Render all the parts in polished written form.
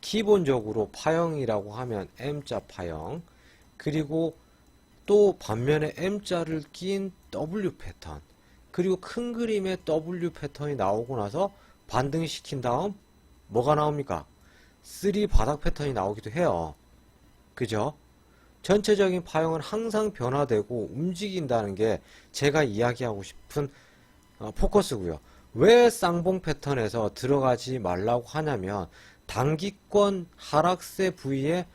기본적으로 파형이라고 하면 M자 파형, 그리고 또 반면에 M자를 낀 W 패턴, 그리고 큰 그림의 W 패턴이 나오고 나서 반등시킨 다음 뭐가 나옵니까? 3 바닥 패턴이 나오기도 해요. 그죠? 전체적인 파형은 항상 변화되고 움직인다는 게 제가 이야기하고 싶은 포커스고요. 왜 쌍봉 패턴에서 들어가지 말라고 하냐면 단기권 하락세 부위에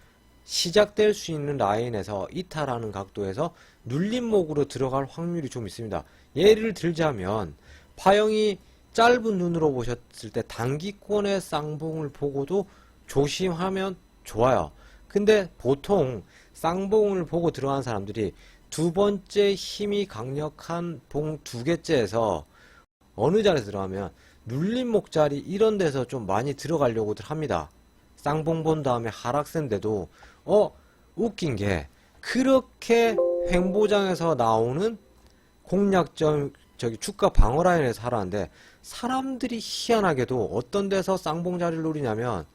시작될 수 있는 라인에서 이탈하는 각도에서 눌림목으로 들어갈 확률이 좀 있습니다. 예를 들자면 파형이 짧은 눈으로 보셨을 때 단기권의 쌍봉을 보고도 조심하면 좋아요. 근데 보통 쌍봉을 보고 들어간 사람들이 두 번째 힘이 강력한 봉 두 개째에서 어느 자리에서 들어가면 눌림목 자리 이런 데서 좀 많이 들어가려고들 합니다. 쌍봉 본 다음에 하락세인데도 웃긴 게 그렇게 횡보장에서 나오는 공략점 주가 방어 라인에서 하라는데 사람들이 희한하게도 어떤 데서 쌍봉 자리를 노리냐면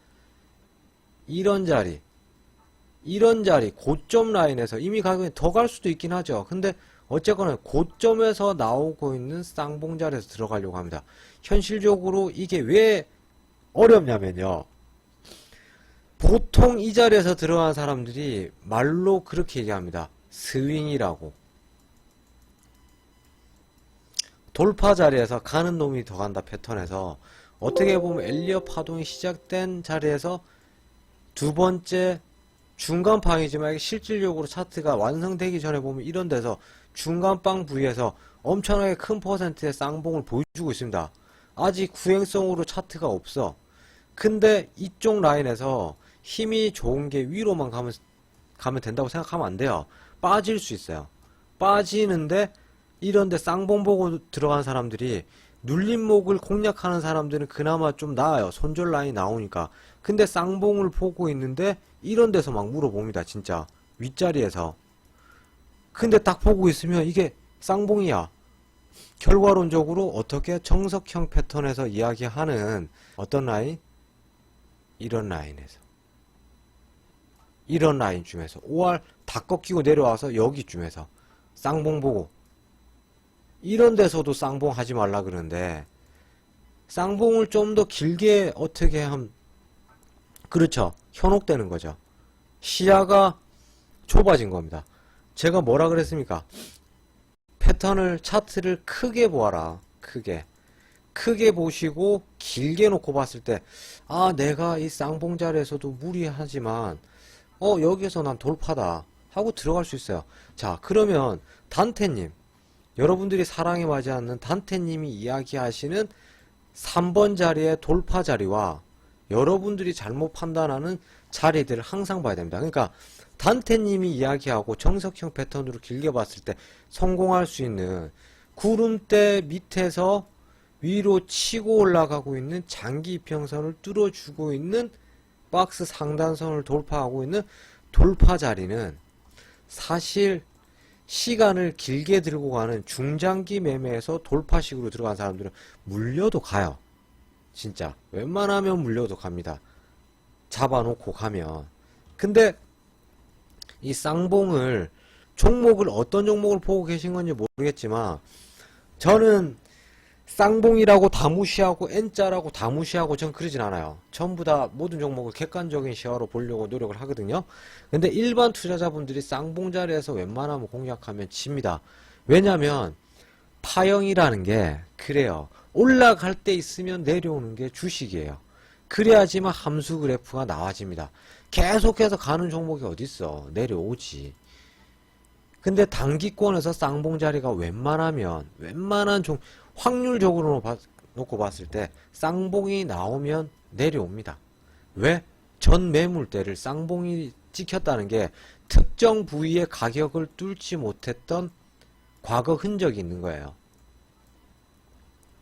이런 자리 고점 라인에서 이미 가격이 더 갈 수도 있긴 하죠. 근데 어쨌거나 고점에서 나오고 있는 쌍봉 자리에서 들어가려고 합니다. 현실적으로 이게 왜 어렵냐면요, 보통 이 자리에서 들어간 사람들이 말로 그렇게 얘기합니다. 스윙이라고. 돌파 자리에서 가는 놈이 더 간다 패턴에서 어떻게 보면 엘리엇 파동이 시작된 자리에서 두 번째 중간방이지만 실질적으로 차트가 완성되기 전에 보면 이런 데서 중간방 부위에서 엄청나게 큰 퍼센트의 쌍봉을 보여주고 있습니다. 아직 구행성으로 차트가 없어. 근데 이쪽 라인에서 힘이 좋은 게 위로만 가면 된다고 생각하면 안 돼요. 빠질 수 있어요. 빠지는데 이런데 쌍봉 보고 들어간 사람들이 눌림목을 공략하는 사람들은 그나마 좀 나아요. 손절 라인이 나오니까. 근데 쌍봉을 보고 있는데 이런 데서 막 물어봅니다. 진짜 윗자리에서. 근데 딱 보고 있으면 이게 쌍봉이야. 결과론적으로 어떻게 정석형 패턴에서 이야기하는 어떤 라인? 이런 라인에서, 이런 라인쯤에서 5알 다 꺾이고 내려와서 여기쯤에서 쌍봉 보고 이런 데서도 쌍봉 하지 말라 그러는데 쌍봉을 좀 더 길게 어떻게 하면 그렇죠. 현혹되는 거죠. 시야가 좁아진 겁니다. 제가 뭐라 그랬습니까? 패턴을 차트를 크게 보아라. 크게 보시고 길게 놓고 봤을 때 내가 이 쌍봉 자리에서도 무리하지만 여기에서 난 돌파다 하고 들어갈 수 있어요. 자, 그러면 단테님, 여러분들이 사랑에 맞지 않는 단테님이 이야기하시는 3번 자리의 돌파 자리와 여러분들이 잘못 판단하는 자리들을 항상 봐야 됩니다. 그러니까 단테님이 이야기하고 정석형 패턴으로 길게 봤을 때 성공할 수 있는 구름대 밑에서 위로 치고 올라가고 있는 장기 이평선을 뚫어주고 있는 박스 상단선을 돌파하고 있는 돌파 자리는 사실 시간을 길게 들고 가는 중장기 매매에서 돌파식으로 들어간 사람들은 물려도 가요. 진짜 웬만하면 물려도 갑니다. 잡아놓고 가면. 근데 이 쌍봉을 종목을 어떤 종목을 보고 계신 건지 모르겠지만 저는 쌍봉이라고 다 무시하고 N자라고 다 무시하고 전 그러진 않아요. 전부 다 모든 종목을 객관적인 시야로 보려고 노력을 하거든요. 근데 일반 투자자분들이 쌍봉 자리에서 웬만하면 공략하면 집니다. 왜냐면 파형이라는 게 그래요. 올라갈 때 있으면 내려오는 게 주식이에요. 그래야지만 함수 그래프가 나와집니다. 계속해서 가는 종목이 어딨어. 내려오지. 근데 단기권에서 쌍봉 자리가 웬만한 확률적으로 놓고 봤을 때 쌍봉이 나오면 내려옵니다. 왜? 전 매물대를 쌍봉이 찍혔다는 게 특정 부위의 가격을 뚫지 못했던 과거 흔적이 있는 거예요.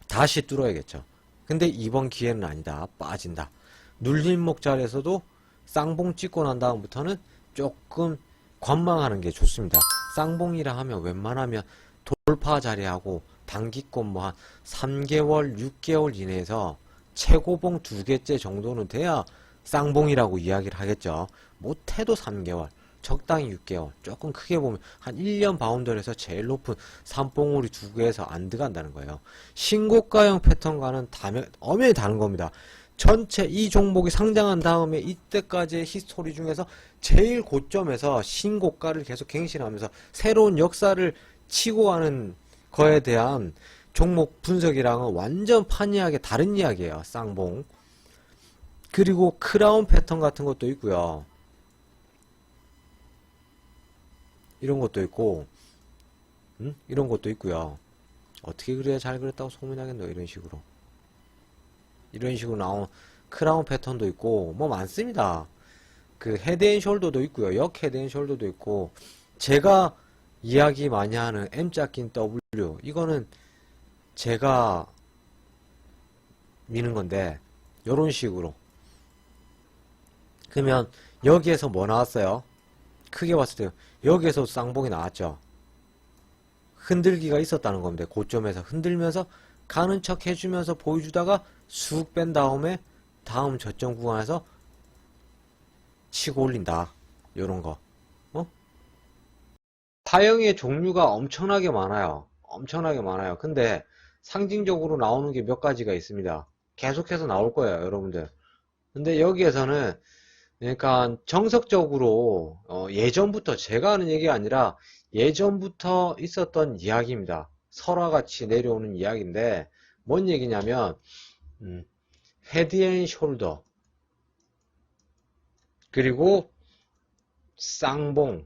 다시 뚫어야겠죠. 근데 이번 기회는 아니다. 빠진다. 눌림목 자리에서도 쌍봉 찍고 난 다음부터는 조금 관망하는 게 좋습니다. 쌍봉이라 하면 웬만하면 돌파 자리하고 단기권 뭐 한 3개월, 6개월 이내에서 최고봉 2개째 정도는 돼야 쌍봉이라고 이야기를 하겠죠. 못해도 3개월, 적당히 6개월, 조금 크게 보면 한 1년 바운더에서 제일 높은 삼봉우리 2개에서 안 들어간다는 거예요. 신고가형 패턴과는 엄연히 다른 겁니다. 전체 이 종목이 상장한 다음에 이때까지의 히스토리 중에서 제일 고점에서 신고가를 계속 갱신하면서 새로운 역사를 치고 가는 거에 대한 종목 분석이랑은 완전 판이하게 다른 이야기예요. 쌍봉. 그리고 크라운 패턴 같은 것도 있고요. 이런 것도 있고, 이런 것도 있고요. 어떻게 그래야 잘 그렸다고 소문나겠노? 이런 식으로. 이런 식으로 나온 크라운 패턴도 있고, 뭐 많습니다. 그 헤드앤숄더도 있고요. 역 헤드앤숄더도 있고, 제가 이야기 많이 하는 M자 낀 W, 이거는 제가 미는 건데, 요런 식으로. 그러면 여기에서 뭐 나왔어요? 크게 봤을 때 여기에서 쌍봉이 나왔죠. 흔들기가 있었다는 겁니다. 고점에서 흔들면서 가는 척 해주면서 보여주다가 쑥 뺀 다음에 다음 저점 구간에서 치고 올린다. 요런 거. 파형의 종류가 엄청나게 많아요. 엄청나게 많아요. 근데 상징적으로 나오는 게 몇 가지가 있습니다. 계속해서 나올 거예요, 여러분들. 근데 여기에서는 그러니까 정석적으로 예전부터 제가 하는 얘기가 아니라 예전부터 있었던 이야기입니다. 설화같이 내려오는 이야기인데 뭔 얘기냐면 헤드앤숄더 그리고 쌍봉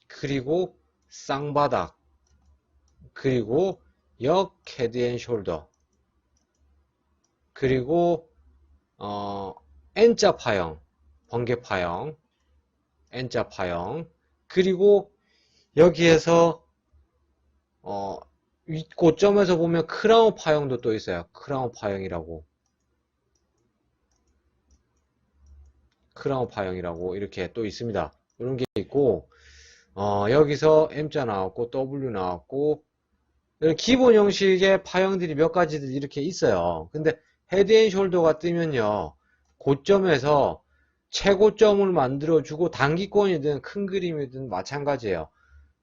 그리고 쌍바닥 그리고 역 헤드앤숄더 그리고 N자 파형, 번개 파형, N자 파형, 그리고 여기에서 윗고점에서 보면 크라운 파형도 또 있어요. 크라운 파형이라고. 크라운 파형이라고 이렇게 또 있습니다. 이런 게 있고 여기서 M자 나왔고 W 나왔고 이런 기본 형식의 파형들이 몇 가지들 이렇게 있어요. 근데 헤드앤숄더가 뜨면요. 고점에서 최고점을 만들어주고 단기권이든 큰 그림이든 마찬가지예요.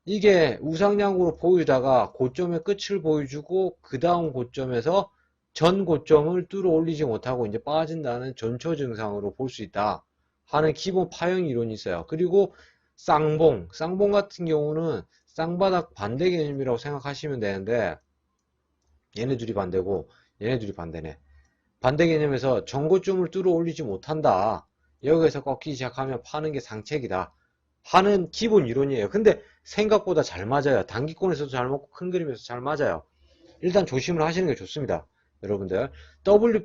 이게 우상향으로 보이다가 고점의 끝을 보여주고 그 다음 고점에서 전 고점을 뚫어 올리지 못하고 이제 빠진다는 전초 증상으로 볼 수 있다 하는 기본 파형 이론이 있어요. 그리고 쌍봉 같은 경우는 쌍바닥 반대 개념이라고 생각하시면 되는데 얘네 둘이 반대고 얘네 둘이 반대네. 반대 개념에서 전고점을 뚫어 올리지 못한다. 여기에서 꺾이기 시작하면 파는 게 상책이다. 하는 기본 이론이에요. 근데 생각보다 잘 맞아요. 단기권에서도 잘 먹고 큰 그림에서 잘 맞아요. 일단 조심을 하시는 게 좋습니다. 여러분들 W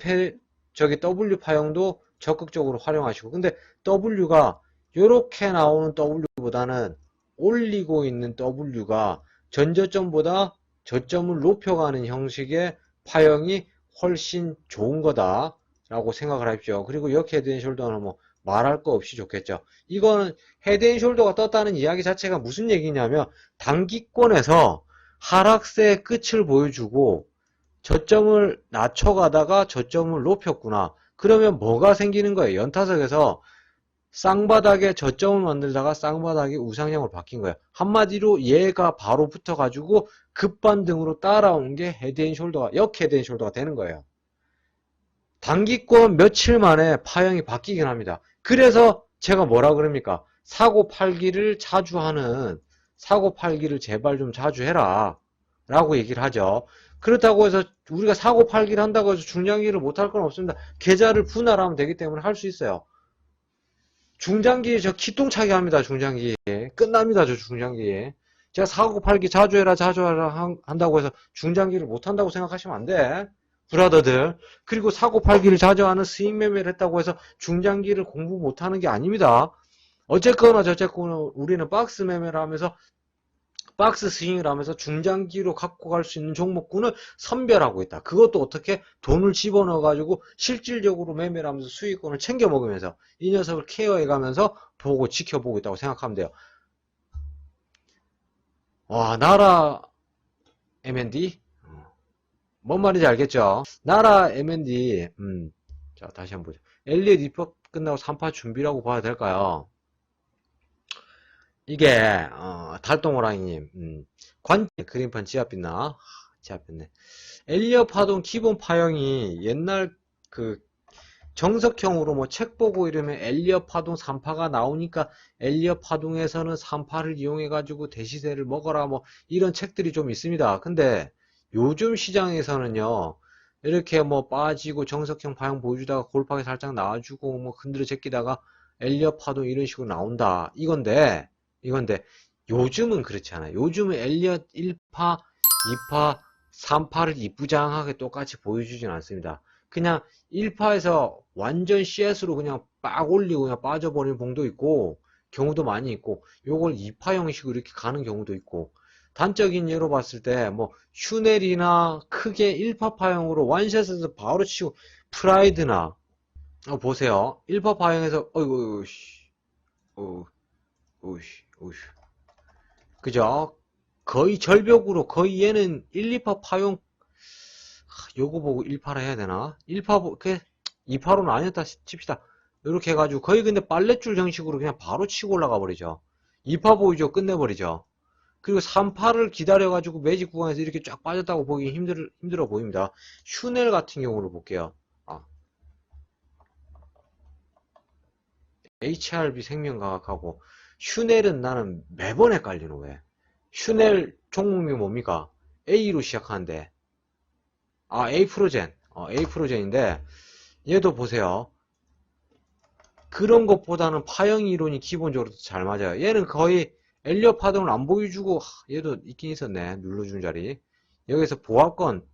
파형도 적극적으로 활용하시고 근데 W가 이렇게 나오는 W보다는 올리고 있는 W가 전저점보다 저점을 높여가는 형식의 파형이 훨씬 좋은 거다 라고 생각을 하십시오. 그리고 역 헤드앤숄더는 뭐 말할 거 없이 좋겠죠. 이거는 헤드앤숄더가 떴다는 이야기 자체가 무슨 얘기냐면 단기권에서 하락세의 끝을 보여주고 저점을 낮춰가다가 저점을 높였구나. 그러면 뭐가 생기는 거예요? 연타석에서 쌍바닥에 저점을 만들다가 쌍바닥이 우상향으로 바뀐 거예요. 한마디로 얘가 바로 붙어가지고 급반등으로 따라온 게 헤드앤숄더가 역 헤드앤숄더가 되는 거예요. 단기권 며칠 만에 파형이 바뀌긴 합니다. 그래서 제가 뭐라 그럽니까? 사고 팔기를 자주 하는 사고 팔기를 제발 좀 자주 해라 라고 얘기를 하죠. 그렇다고 해서 우리가 사고 팔기를 한다고 해서 중장기를 못할 건 없습니다. 계좌를 분할하면 되기 때문에 할 수 있어요. 중장기 저 기똥차게 합니다. 중장기 끝납니다. 저 중장기 제가 사고 팔기 자주 해라 한다고 해서 중장기를 못한다고 생각하시면 안 돼. 브라더들. 그리고 사고 팔기를 자주 하는 스윙 매매를 했다고 해서 중장기를 공부 못하는 게 아닙니다. 어쨌거나 저쨌거나 우리는 박스 매매를 하면서 박스 스윙을 하면서 중장기로 갖고 갈 수 있는 종목군을 선별하고 있다. 그것도 어떻게 돈을 집어넣어 가지고 실질적으로 매매를 하면서 수익권을 챙겨 먹으면서 이 녀석을 케어해 가면서 보고 지켜보고 있다고 생각하면 돼요. 와, 나라 M&D? 뭔 말인지 알겠죠? 나라 M&D 자, 다시 한번 보죠. 엘리엇 입법 끝나고 3파 준비라고 봐야 될까요? 이게 달동호랑이님 그림판 지압빛나 지압빛네. 엘리엇 파동 기본 파형이 옛날 그 정석형으로 뭐 책 보고 이러면 엘리엇 파동 3파가 나오니까 엘리엇 파동에서는 3파를 이용해 가지고 대시세를 먹어라 뭐 이런 책들이 좀 있습니다. 근데 요즘 시장에서는요, 이렇게 뭐 빠지고 정석형 파형 보여주다가 골파에 살짝 나와주고 뭐 흔들어 제끼다가 엘리엇 파동 이런 식으로 나온다 이건데 요즘은 그렇지 않아요. 요즘은 엘리엇 1파 2파 3파를 이쁘장하게 똑같이 보여주진 않습니다. 그냥 1파에서 완전 CS로 그냥 빡 올리고 그냥 빠져버리는 봉도 있고 경우도 많이 있고, 요걸 2파 형식으로 이렇게 가는 경우도 있고, 단적인 예로 봤을 때 뭐 슈넬이나 크게 1파 파형으로 원샷에서 바로 치고 프라이드나 보세요. 1파 파형에서 어이구 어이씨 그죠? 거의 절벽으로 거의 얘는 1, 2파 파형 요거 보고 1파라 해야 되나? 1파, 2파로는 아니었다 칩시다. 이렇게 해가지고 거의 근데 빨랫줄 형식으로 그냥 바로 치고 올라가 버리죠. 2파 보이죠? 끝내버리죠. 그리고 3파를 기다려가지고 매직 구간에서 이렇게 쫙 빠졌다고 보기 힘들어 보입니다. 슈넬 같은 경우로 볼게요. HRB 생명과학하고 슈넬은 나는 매번 헷갈리는 왜? 슈넬 종목이 뭡니까? A로 시작하는데 A프로젠 A프로젠인데 얘도 보세요. 그런 것보다는 파형 이론이 기본적으로 잘 맞아요. 얘는 거의 엘리엇 파동을 안 보여주고 얘도 있긴 있었네. 눌러주는 자리. 여기서 보합권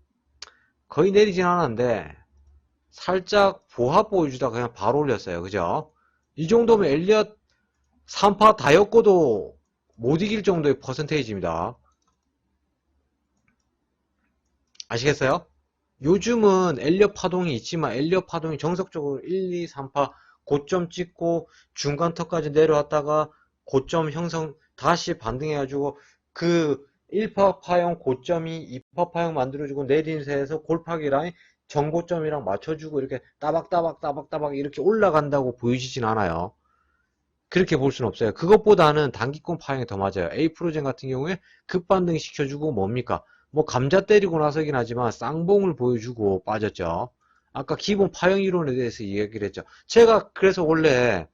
거의 내리진 않았는데 살짝 보합 보여주다가 그냥 바로 올렸어요. 그죠? 이 정도면 엘리엇 3파 다 엮어도 못 이길 정도의 퍼센테이지입니다. 아시겠어요? 요즘은 엘리엇 파동이 있지만 엘리엇 파동이 정석적으로 1, 2, 3파 고점 찍고 중간턱까지 내려왔다가 고점 형성 다시 반등해가지고 그 1파 파형 고점이 2파 파형 만들어주고 내린 새에서 골파기 라인 정고점이랑 맞춰주고 이렇게 따박따박 이렇게 올라간다고 보이지진 않아요. 그렇게 볼 수는 없어요. 그것보다는 단기권 파형이 더 맞아요. A프로젠 같은 경우에 급반등 시켜주고 뭡니까? 뭐 감자 때리고 나서긴 하지만 쌍봉을 보여주고 빠졌죠. 아까 기본 파형 이론에 대해서 이야기를 했죠. 제가 그래서 원래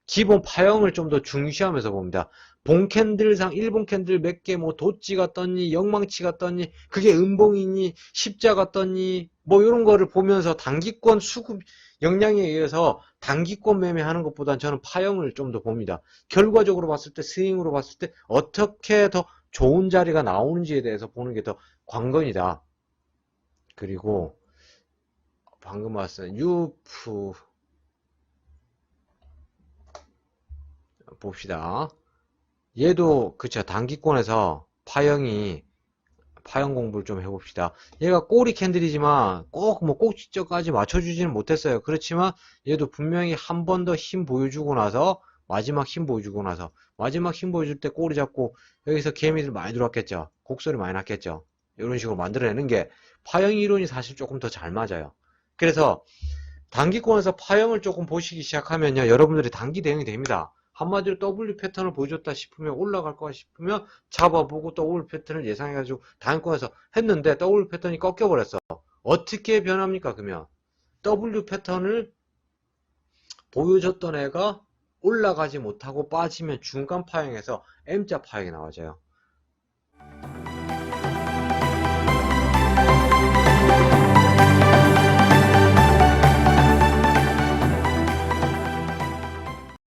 기본 파형을 좀 더 중시하면서 봅니다. 봉 캔들상 일본 캔들 몇 개 뭐 도찌가 떴니 영망치가 떴니 그게 음봉이니 십자가 떴니 뭐 이런 거를 보면서 단기권 수급 역량에 의해서 단기권 매매하는 것보단 저는 파형을 좀 더 봅니다. 결과적으로 봤을 때 스윙으로 봤을 때 어떻게 더 좋은 자리가 나오는지에 대해서 보는 게 더 관건이다. 그리고 방금 봤어요. 유프 봅시다. 얘도 그쵸 단기권에서 파형 공부를 좀 해봅시다. 얘가 꼬리 캔들이지만 꼭 뭐 꼭지점까지 맞춰주지는 못했어요. 그렇지만 얘도 분명히 한 번 더 힘 보여주고 나서 마지막 힘 보여주고 나서 마지막 힘 보여줄 때 꼬리 잡고 여기서 개미들 많이 들어왔겠죠. 곡소리 많이 났겠죠. 이런 식으로 만들어내는 게 파형 이론이 사실 조금 더 잘 맞아요. 그래서 단기권에서 파형을 조금 보시기 시작하면요 여러분들이 단기 대응이 됩니다. 한마디로 W 패턴을 보여줬다 싶으면 올라갈 거야 싶으면 잡아보고 W 패턴을 예상해가지고 단권에서 했는데 W 패턴이 꺾여버렸어. 어떻게 변합니까? 그러면 W 패턴을 보여줬던 애가 올라가지 못하고 빠지면 중간 파형에서 M자 파형이 나와져요.